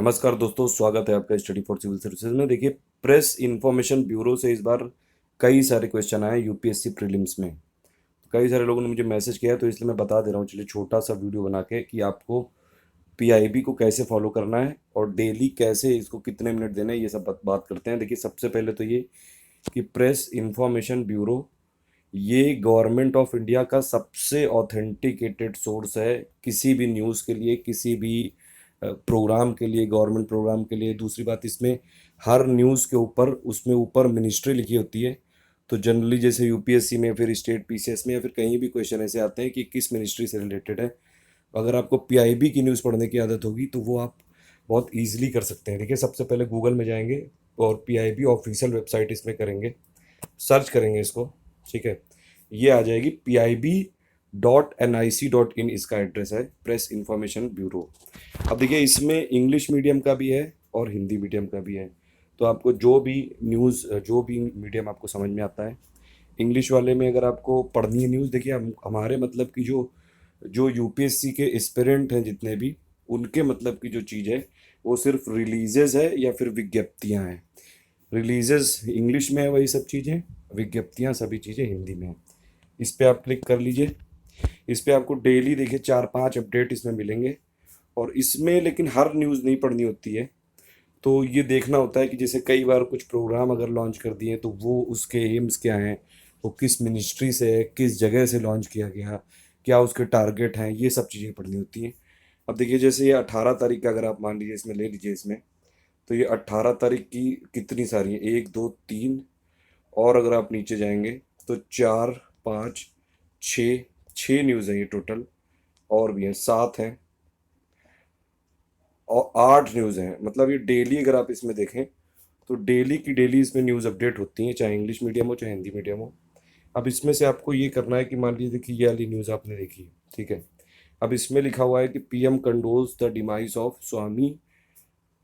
नमस्कार दोस्तों, स्वागत है आपका स्टडी फॉर सिविल सर्विसेज में। देखिए, प्रेस इंफॉर्मेशन ब्यूरो से इस बार कई सारे क्वेश्चन आए यूपीएससी प्रीलिम्स में। कई सारे लोगों ने मुझे मैसेज किया, तो इसलिए मैं बता दे रहा हूँ। चलिए, छोटा सा वीडियो बना के कि आपको पीआईबी को कैसे फॉलो करना है और डेली कैसे इसको कितने मिनट देना है, ये सब बात करते हैं। देखिए, सबसे पहले तो ये कि प्रेस इंफॉर्मेशन ब्यूरो ये गवर्नमेंट ऑफ इंडिया का सबसे ऑथेंटिकेटेड सोर्स है किसी भी न्यूज़ के लिए, किसी भी प्रोग्राम के लिए, गवर्नमेंट प्रोग्राम के लिए। दूसरी बात, इसमें हर न्यूज़ के ऊपर उसमें ऊपर मिनिस्ट्री लिखी होती है। तो जनरली जैसे यूपीएससी में, फिर स्टेट पीसीएस में, या फिर कहीं भी क्वेश्चन ऐसे आते हैं कि किस मिनिस्ट्री से रिलेटेड है। अगर आपको पीआईबी की न्यूज़ पढ़ने की आदत होगी तो वो आप बहुत ईजिली कर सकते हैं। देखिए, सबसे पहले गूगल में जाएंगे और पीआईबी ऑफिशियल वेबसाइट इसमें करेंगे, सर्च करेंगे इसको। ठीक है, ये आ जाएगी pib.nic.in, इसका एड्रेस है, प्रेस इंफॉर्मेशन ब्यूरो। अब देखिए, इसमें इंग्लिश मीडियम का भी है और हिंदी मीडियम का भी है। तो आपको जो भी न्यूज़, जो भी मीडियम आपको समझ में आता है, इंग्लिश वाले में अगर आपको पढ़नी है न्यूज़, देखिए हम हमारे मतलब की जो जो यूपीएससी के एस्पिरेंट हैं जितने भी, उनके मतलब की जो चीज़ है वो सिर्फ रिलीजेस है या फिर विज्ञप्तियां हैं। रिलीजेस इंग्लिश में है वही सब चीज़ें, विज्ञप्तियां सभी चीज़ें हिंदी में है। इस पे आप क्लिक कर लीजिए। इस पे आपको डेली देखिए 4-5 अपडेट इसमें मिलेंगे। और इसमें लेकिन हर न्यूज़ नहीं पढ़नी होती है। तो ये देखना होता है कि जैसे कई बार कुछ प्रोग्राम अगर लॉन्च कर दिए तो वो उसके एम्स क्या हैं, वो किस मिनिस्ट्री से है, किस जगह से लॉन्च किया गया, क्या उसके टारगेट हैं, ये सब चीज़ें पढ़नी होती हैं। अब देखिए, जैसे ये 18 तारीख का अगर आप मान लीजिए इसमें ले लीजिए इसमें, तो ये 18 तारीख की कितनी सारी हैं, 1, 2, 3, और अगर आप नीचे जाएंगे तो 4, 5, 6, 6 न्यूज़ हैं ये टोटल। और भी हैं, 7 हैं और 8 न्यूज़ हैं। मतलब ये डेली अगर आप इसमें देखें तो डेली की डेली इसमें न्यूज़ अपडेट होती हैं, चाहे इंग्लिश मीडियम हो चाहे हिंदी मीडियम हो। अब इसमें से आपको ये करना है कि मान लीजिए देखिए ये वाली न्यूज़ आपने देखी, ठीक है। अब इसमें लिखा हुआ है कि पीएम कंडोल्स द डिमाइस ऑफ स्वामी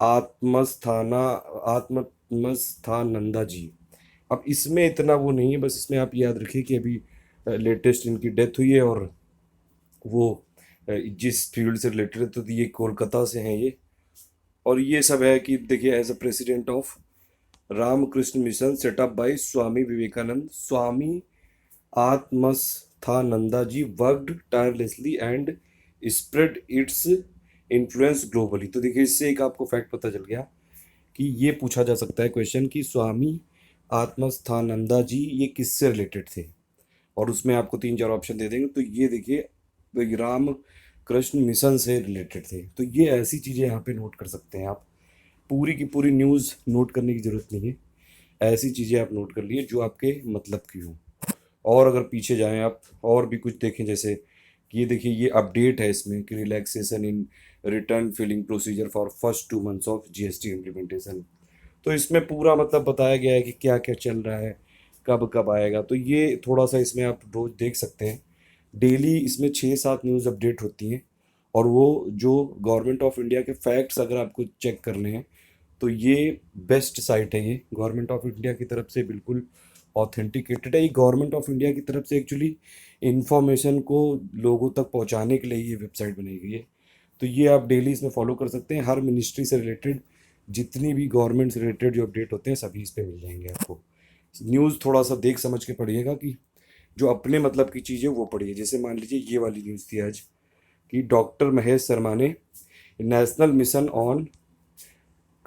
आत्मस्थाना आत्मस्थानंदा जी। अब इसमें इतना वो नहीं है, बस इसमें आप याद रखिए कि अभी लेटेस्ट इनकी डेथ हुई है। और वो जिस फील्ड से रिलेटेड है, तो ये कोलकाता से हैं ये। और ये सब है कि देखिए, as a president of Ramakrishna Mission setup by Swami Vivekananda, Swami Atmasthananda ji worked tirelessly and spread its influence globally. तो देखिए, इससे एक आपको फैक्ट पता चल गया कि ये पूछा जा सकता है क्वेश्चन कि स्वामी आत्मस्थानंदा जी ये किससे रिलेटेड थे। और उसमें आपको 3-4 ऑप्शन दे देंगे। तो ये देखिए, राम कृष्ण मिशन से रिलेटेड थे। तो ये ऐसी चीज़ें यहाँ पे नोट कर सकते हैं आप। पूरी की पूरी न्यूज़ नोट करने की ज़रूरत नहीं है, ऐसी चीज़ें आप नोट कर लिए जो आपके मतलब की हो। और अगर पीछे जाएं आप और भी कुछ देखें, जैसे कि ये देखिए, ये अपडेट है इसमें कि relaxation in return filling procedure for first 2 months of GST implementation. तो इसमें पूरा मतलब बताया गया है कि क्या क्या चल रहा है, कब कब आएगा। तो ये थोड़ा सा इसमें आप रोज देख सकते हैं। डेली इसमें 6-7 न्यूज़ अपडेट होती हैं। और वो जो गवर्नमेंट ऑफ इंडिया के फैक्ट्स अगर आपको चेक करने हैं, तो ये बेस्ट साइट है। ये गवर्नमेंट ऑफ इंडिया की तरफ से बिल्कुल ऑथेंटिकेटेड है। ये गवर्नमेंट ऑफ इंडिया की तरफ से एक्चुअली इंफॉर्मेशन को लोगों तक पहुंचाने के लिए ये वेबसाइट बनाई गई है। तो ये आप डेली इसमें फॉलो कर सकते हैं। हर मिनिस्ट्री से रिलेटेड जितनी भी गवर्नमेंट से रिलेटेड जो अपडेट होते हैं सभी इस पे मिल जाएंगे आपको। न्यूज़ थोड़ा सा देख समझ के पढ़िएगा कि जो अपने मतलब की चीज़ है वो पढ़िए। जैसे मान लीजिए ये वाली न्यूज़ थी आज कि डॉक्टर महेश शर्मा ने national mission on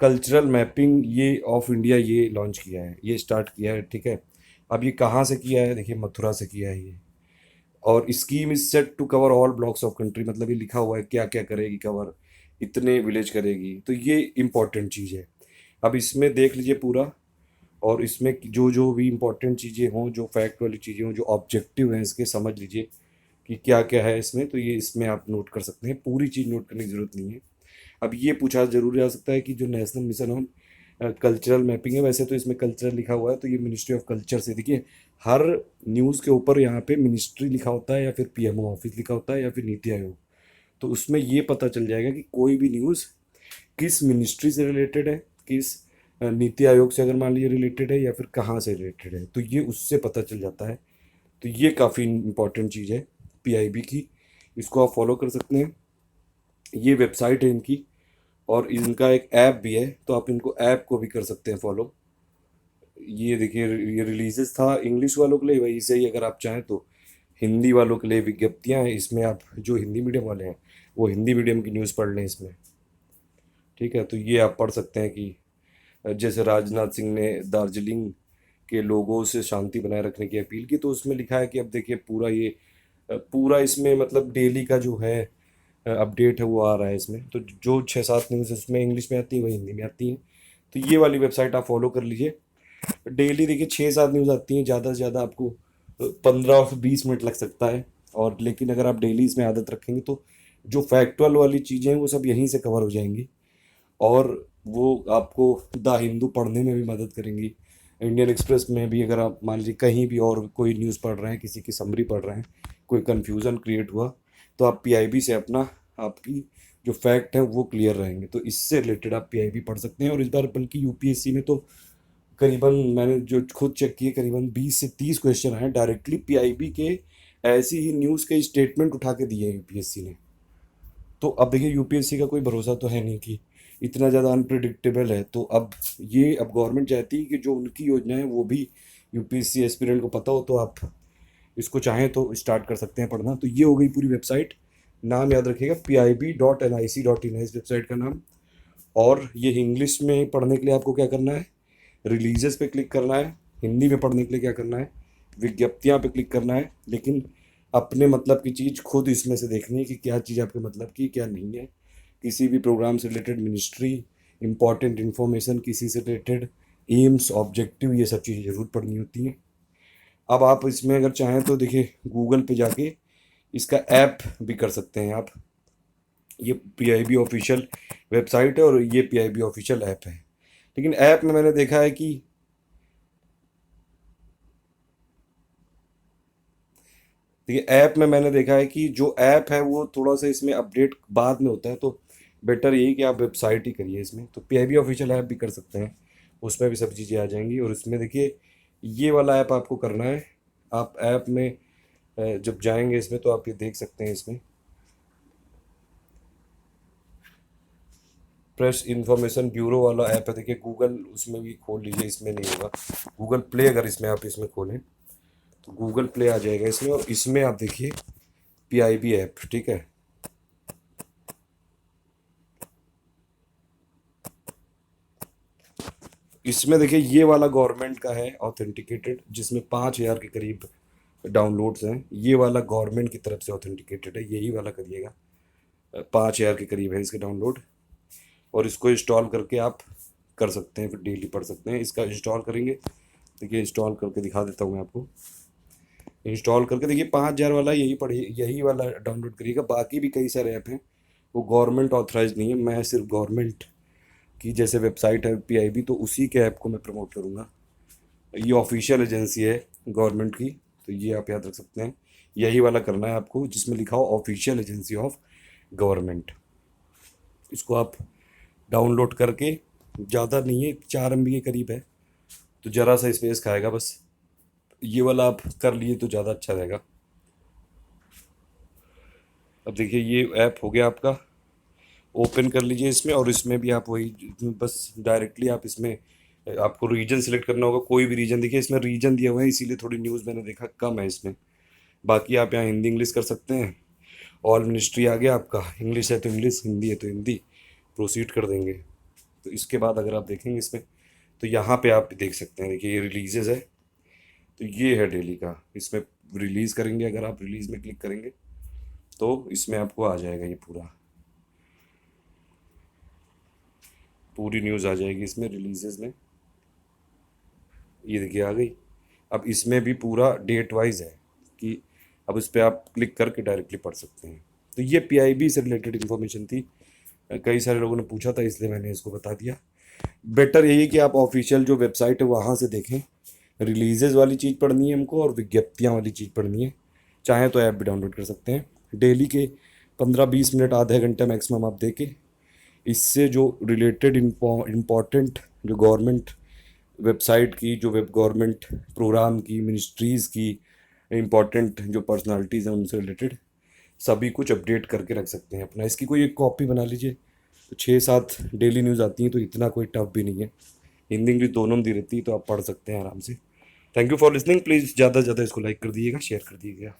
cultural mapping ये ऑफ इंडिया ये लॉन्च किया है, ये स्टार्ट किया है। ठीक है, अब ये कहाँ से किया है, देखिए मथुरा से किया है ये। और scheme is set to cover all blocks of country, मतलब ये लिखा हुआ है क्या क्या करेगी कवर, इतने विलेज करेगी। तो ये इंपॉर्टेंट चीज़ है। अब इसमें देख लीजिए पूरा। और इसमें जो जो भी इंपॉर्टेंट चीज़ें हों, जो फैक्ट वाली चीज़ें हों, जो ऑब्जेक्टिव हैं इसके, समझ लीजिए कि क्या क्या है इसमें। तो ये इसमें आप नोट कर सकते हैं, पूरी चीज़ नोट करने की ज़रूरत नहीं है। अब ये पूछा जरूर जा सकता है कि जो national mission on cultural mapping है, वैसे तो इसमें कल्चरल लिखा हुआ है, तो ये मिनिस्ट्री ऑफ कल्चर से। देखिए, हर न्यूज़ के ऊपर यहाँ पे मिनिस्ट्री लिखा होता है, या फिर पीएमओ ऑफिस लिखा होता है, या फिर नीति आयोग। तो उसमें ये पता चल जाएगा कि कोई भी न्यूज़ किस मिनिस्ट्री से रिलेटेड है, किस नीति आयोग से अगर मान लीजिए रिलेटेड है, या फिर कहाँ से रिलेटेड है। तो ये उससे पता चल जाता है। तो ये काफ़ी इंपॉर्टेंट चीज़ है पीआईबी की, इसको आप फॉलो कर सकते हैं। ये वेबसाइट है इनकी, और इनका एक ऐप भी है, तो आप इनको ऐप को भी कर सकते हैं फॉलो। ये देखिए, ये रिलीजेस था इंग्लिश वालों के लिए, वही से ही अगर आप चाहें तो हिंदी वालों के लिए विज्ञप्तियां हैं इसमें। आप जो हिंदी मीडियम वाले हैं वो हिंदी मीडियम की न्यूज़ पढ़ लें इसमें। ठीक है, तो ये आप पढ़ सकते हैं कि जैसे राजनाथ सिंह ने दार्जिलिंग के लोगों से शांति बनाए रखने की अपील की, तो उसमें लिखा है कि अब देखिए पूरा ये पूरा इसमें मतलब डेली का जो है अपडेट है वो आ रहा है इसमें। तो जो 6-7 न्यूज़ उसमें इंग्लिश में आती है वही हिंदी में आती है। तो ये वाली वेबसाइट आप फॉलो कर लीजिए। डेली देखिए 6-7 न्यूज़ आती हैं, ज़्यादा से ज़्यादा आपको 15 से 20 मिनट लग सकता है। और लेकिन अगर आप डेली इसमें आदत रखेंगे तो जो फैक्चुअल वाली चीज़ें हैं वो सब यहीं से कवर हो जाएंगी, और वो आपको द हिंदू पढ़ने में भी मदद करेंगी। इंडियन एक्सप्रेस में भी अगर आप मान लीजिए कहीं भी और कोई न्यूज़ पढ़ रहे हैं, किसी की समरी पढ़ रहे हैं, कोई कन्फ्यूज़न क्रिएट हुआ, तो आप पीआईबी से अपना आपकी जो फैक्ट है वो क्लियर रहेंगे। तो इससे रिलेटेड आप पीआईबी पढ़ सकते हैं। और इस बार बल्कि यूपीएससी में तो करीबन मैंने जो खुद चेक किए करीबन 20 से 30 क्वेश्चन हैं डायरेक्टली पीआईबी के, ऐसी ही न्यूज़ के स्टेटमेंट उठा के दिए हैं यूपीएससी ने। तो अब देखिए यूपीएससी का कोई भरोसा तो है नहीं कि इतना ज़्यादा अनप्रिडिक्टेबल है। तो अब गवर्नमेंट चाहती है कि जो उनकी योजना है वो भी यूपीएससी एस्पिरेंट को पता हो। तो आप इसको चाहें तो स्टार्ट कर सकते हैं पढ़ना। तो ये हो गई पूरी वेबसाइट। नाम याद रखिएगा, pib.nic.in है इस वेबसाइट का नाम। और ये इंग्लिश में पढ़ने के लिए आपको क्या करना है, रिलीजेस पे क्लिक करना है। हिंदी में पढ़ने के लिए क्या करना है, विज्ञप्तियाँ पे क्लिक करना है। लेकिन अपने मतलब की चीज़ खुद इसमें से देखनी है कि क्या चीज़ आपके मतलब की क्या नहीं है। किसी भी प्रोग्राम से रिलेटेड मिनिस्ट्री, इंपॉर्टेंट इन्फॉर्मेशन, किसी से रिलेटेड एम्स, ऑब्जेक्टिव, ये सब चीज़ें ज़रूर पढ़नी होती हैं। अब आप इसमें अगर चाहें तो देखिए गूगल पे जाके इसका ऐप भी कर सकते हैं आप। ये पीआईबी ऑफिशियल वेबसाइट है और ये पीआईबी ऑफिशियल ऐप है। लेकिन ऐप में मैंने देखा है कि देखिए ऐप में मैंने देखा है कि जो ऐप है वो थोड़ा सा इसमें अपडेट बाद में होता है। तो बेटर यही कि आप वेबसाइट ही करिए इसमें। तो पीआईबी ऑफिशियल ऐप भी कर सकते हैं, उसमें भी सब चीज़ें आ जाएंगी। और इसमें देखिए ये वाला ऐप आपको करना है। आप ऐप में जब जाएंगे इसमें तो आप ये देख सकते हैं, इसमें प्रेस इंफॉर्मेशन ब्यूरो वाला ऐप है। देखिए गूगल उसमें भी खोल लीजिए, इसमें नहीं होगा। गूगल प्ले अगर इसमें आप इसमें खोलें तो गूगल प्ले आ जाएगा इसमें। और इसमें आप देखिए पीआईबी ऐप, ठीक है। इसमें देखिए ये वाला गवर्नमेंट का है ऑथेंटिकेटेड, जिसमें 5,000 के करीब डाउनलोड्स हैं। ये वाला गवर्नमेंट की तरफ से ऑथेंटिकेटेड है, यही वाला करिएगा। 5,000 के करीब है इसके डाउनलोड। और इसको इंस्टॉल करके आप कर सकते हैं, फिर डेली पढ़ सकते हैं। इसका इंस्टॉल करेंगे, देखिए इंस्टॉल करके दिखा देता हूँ मैं आपको। इंस्टॉल करके देखिए 5,000 वाला यही पढ़िए, यही वाला डाउनलोड करिएगा। बाकी भी कई सारे ऐप हैं, वो गवर्नमेंट ऑथराइज नहीं है। मैं सिर्फ गवर्नमेंट की जैसे वेबसाइट है पीआईबी, तो उसी के ऐप को मैं प्रमोट करूँगा। ये ऑफिशियल एजेंसी है गवर्नमेंट की, तो ये आप याद रख सकते हैं। यही वाला करना है आपको जिसमें लिखा हो ऑफिशियल एजेंसी ऑफ गवर्नमेंट। इसको आप डाउनलोड करके, ज़्यादा नहीं है, 4 MB के करीब है, तो ज़रा सा स्पेस खाएगा बस। ये वाला आप कर लिए तो ज़्यादा अच्छा रहेगा। अब देखिए ये ऐप हो गया आपका, ओपन कर लीजिए इसमें। और इसमें भी आप वही बस डायरेक्टली आप इसमें आपको रीजन सेलेक्ट करना होगा, कोई भी रीजन। देखिए इसमें रीजन दिया हुआ है, इसीलिए थोड़ी न्यूज़ मैंने देखा कम है इसमें। बाकी आप यहाँ हिंदी इंग्लिश कर सकते हैं। ऑल मिनिस्ट्री आ गया आपका, इंग्लिश है तो इंग्लिश, हिंदी है तो हिंदी, प्रोसीड कर देंगे। तो इसके बाद अगर आप देखेंगे इसमें, तो यहाँ पे आप देख सकते हैं, देखिए ये रिलीजेस है। तो ये है डेली का, इसमें रिलीज़ करेंगे, अगर आप रिलीज़ में क्लिक करेंगे तो इसमें आपको आ जाएगा ये पूरी न्यूज़ आ जाएगी इसमें रिलीजेस में। ये देखिए आ गई। अब इसमें भी पूरा डेट वाइज है कि अब इस पर आप क्लिक करके डायरेक्टली पढ़ सकते हैं। तो ये पीआईबी से रिलेटेड इन्फॉर्मेशन थी। कई सारे लोगों ने पूछा था इसलिए मैंने इसको बता दिया। बेटर यही है कि आप ऑफिशियल जो वेबसाइट है वहाँ से देखें। रिलीजेस वाली चीज़ पढ़नी है हमको और विज्ञप्तियाँ वाली चीज़ पढ़नी है। चाहें तो ऐप भी डाउनलोड कर सकते हैं। डेली के 15-20 मिनट, आधे घंटे मैक्सिमम आप देखें। इससे जो रिलेटेड इम्पॉर्टेंट जो गवर्नमेंट वेबसाइट की, जो वेब गवर्नमेंट प्रोग्राम की, मिनिस्ट्रीज़ की इम्पॉर्टेंट जो पर्सनालिटीज़ हैं उनसे रिलेटेड सभी कुछ अपडेट करके रख सकते हैं अपना। इसकी कोई एक कॉपी बना लीजिए, तो 6-7 डेली न्यूज़ आती हैं, तो इतना कोई टफ भी नहीं है। हिंदी इंग्लिश दोनों में दी रहती है, तो आप पढ़ सकते हैं आराम से। Thank you for listening. Please ज़्यादा से ज़्यादा इसको लाइक कर दीजिएगा, शेयर कर दीजिएगा।